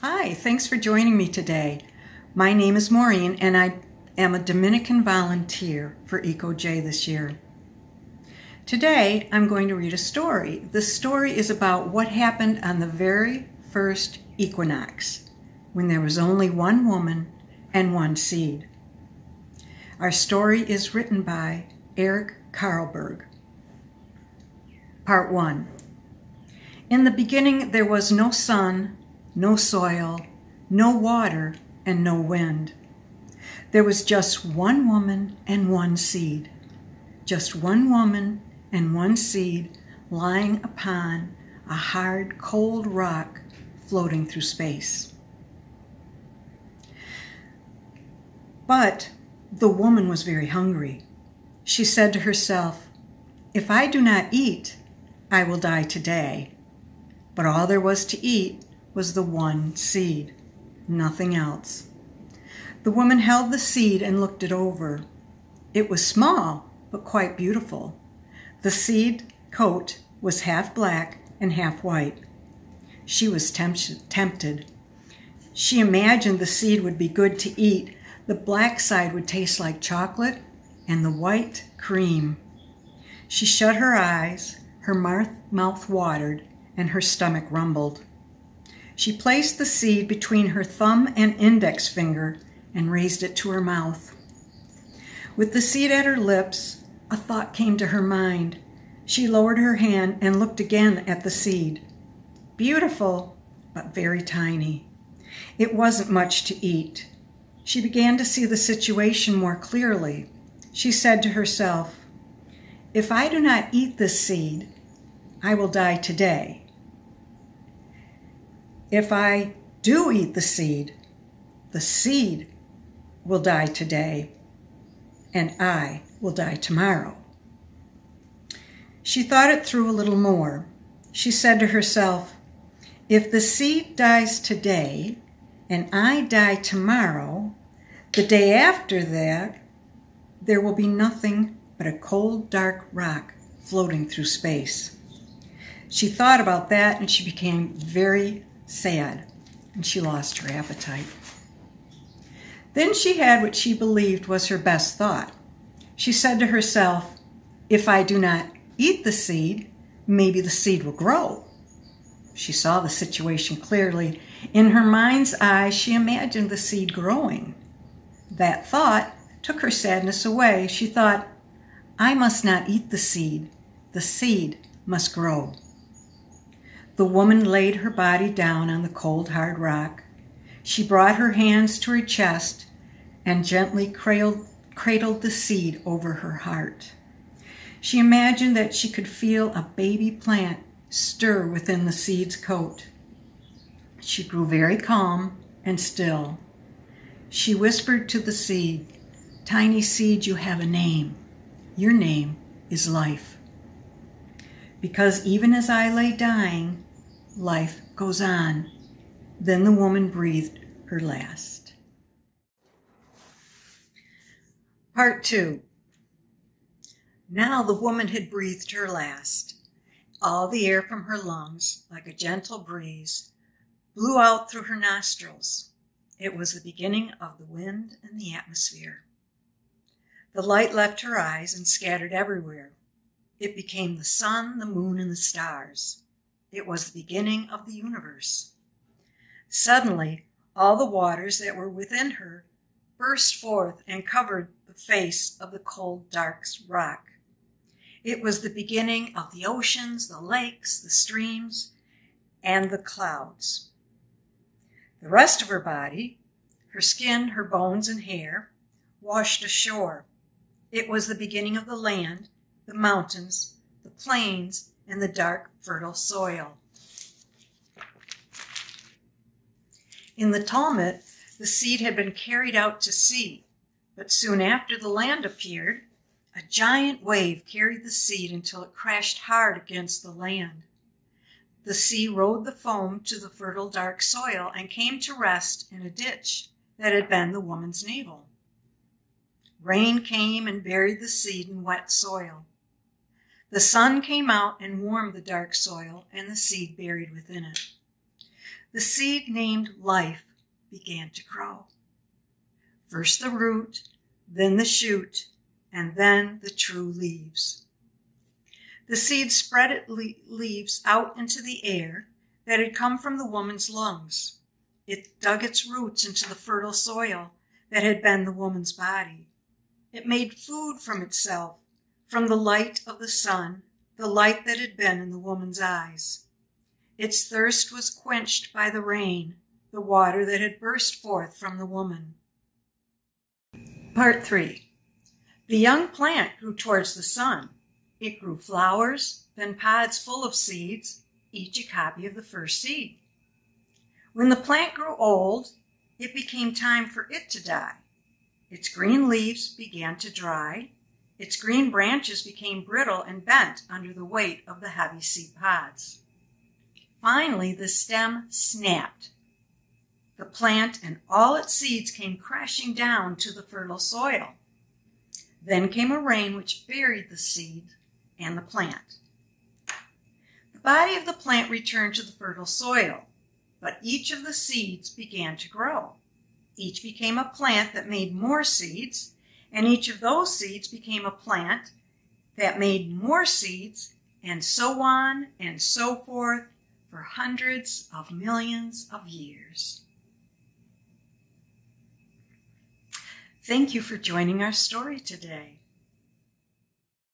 Hi, thanks for joining me today. My name is Maureen and I am a Dominican volunteer for EcoJ this year. Today I'm going to read a story. The story is about what happened on the very first equinox, when there was only one woman and one seed. Our story is written by Eric Carlberg. Part 1. In the beginning there was no sun, no soil, no water, and no wind. There was just one woman and one seed. Just one woman and one seed lying upon a hard, cold rock floating through space. But the woman was very hungry. She said to herself, "If I do not eat, I will die today." But all there was to eat was the one seed, nothing else. The woman held the seed and looked it over. It was small, but quite beautiful. The seed coat was half black and half white. She was tempted. She imagined the seed would be good to eat. The black side would taste like chocolate and the white cream. She shut her eyes, her mouth watered, and her stomach rumbled. She placed the seed between her thumb and index finger and raised it to her mouth. With the seed at her lips, a thought came to her mind. She lowered her hand and looked again at the seed. Beautiful, but very tiny. It wasn't much to eat. She began to see the situation more clearly. She said to herself, "If I do not eat this seed, I will die today. If I do eat the seed will die today, and I will die tomorrow." She thought it through a little more. She said to herself, "If the seed dies today, and I die tomorrow, the day after that, there will be nothing but a cold, dark rock floating through space." She thought about that and she became very sad, and she lost her appetite. Then she had what she believed was her best thought. She said to herself, "If I do not eat the seed, maybe the seed will grow." She saw the situation clearly. In her mind's eye, she imagined the seed growing. That thought took her sadness away. She thought, "I must not eat the seed. The seed must grow." The woman laid her body down on the cold, hard rock. She brought her hands to her chest and gently cradled the seed over her heart. She imagined that she could feel a baby plant stir within the seed's coat. She grew very calm and still. She whispered to the seed, "Tiny seed, you have a name. Your name is life. Because even as I lay dying, life goes on." Then the woman breathed her last. Part 2. Now the woman had breathed her last. All the air from her lungs, like a gentle breeze, blew out through her nostrils. It was the beginning of the wind and the atmosphere. The light left her eyes and scattered everywhere. It became the sun, the moon, and the stars. It was the beginning of the universe. Suddenly, all the waters that were within her burst forth and covered the face of the cold, dark rock. It was the beginning of the oceans, the lakes, the streams, and the clouds. The rest of her body, her skin, her bones, and hair, washed ashore. It was the beginning of the land, the mountains, the plains, and the dark, fertile soil. In the Talmud, the seed had been carried out to sea, but soon after the land appeared, a giant wave carried the seed until it crashed hard against the land. The sea rode the foam to the fertile, dark soil and came to rest in a ditch that had been the woman's navel. Rain came and buried the seed in wet soil. The sun came out and warmed the dark soil and the seed buried within it. the seed named life began to grow. First the root, then the shoot, and then the true leaves. The seed spread its leaves out into the air that had come from the woman's lungs. It dug its roots into the fertile soil that had been the woman's body. It made food from itself, from the light of the sun, the light that had been in the woman's eyes. Its thirst was quenched by the rain, the water that had burst forth from the woman. Part 3. The young plant grew towards the sun. It grew flowers, then pods full of seeds, each a copy of the first seed. When the plant grew old, it became time for it to die. Its green leaves began to dry. Its green branches became brittle and bent under the weight of the heavy seed pods. Finally, the stem snapped. The plant and all its seeds came crashing down to the fertile soil. Then came a rain which buried the seed and the plant. The body of the plant returned to the fertile soil, but each of the seeds began to grow. Each became a plant that made more seeds, and each of those seeds became a plant that made more seeds, and so on and so forth for hundreds of millions of years. Thank you for joining our story today.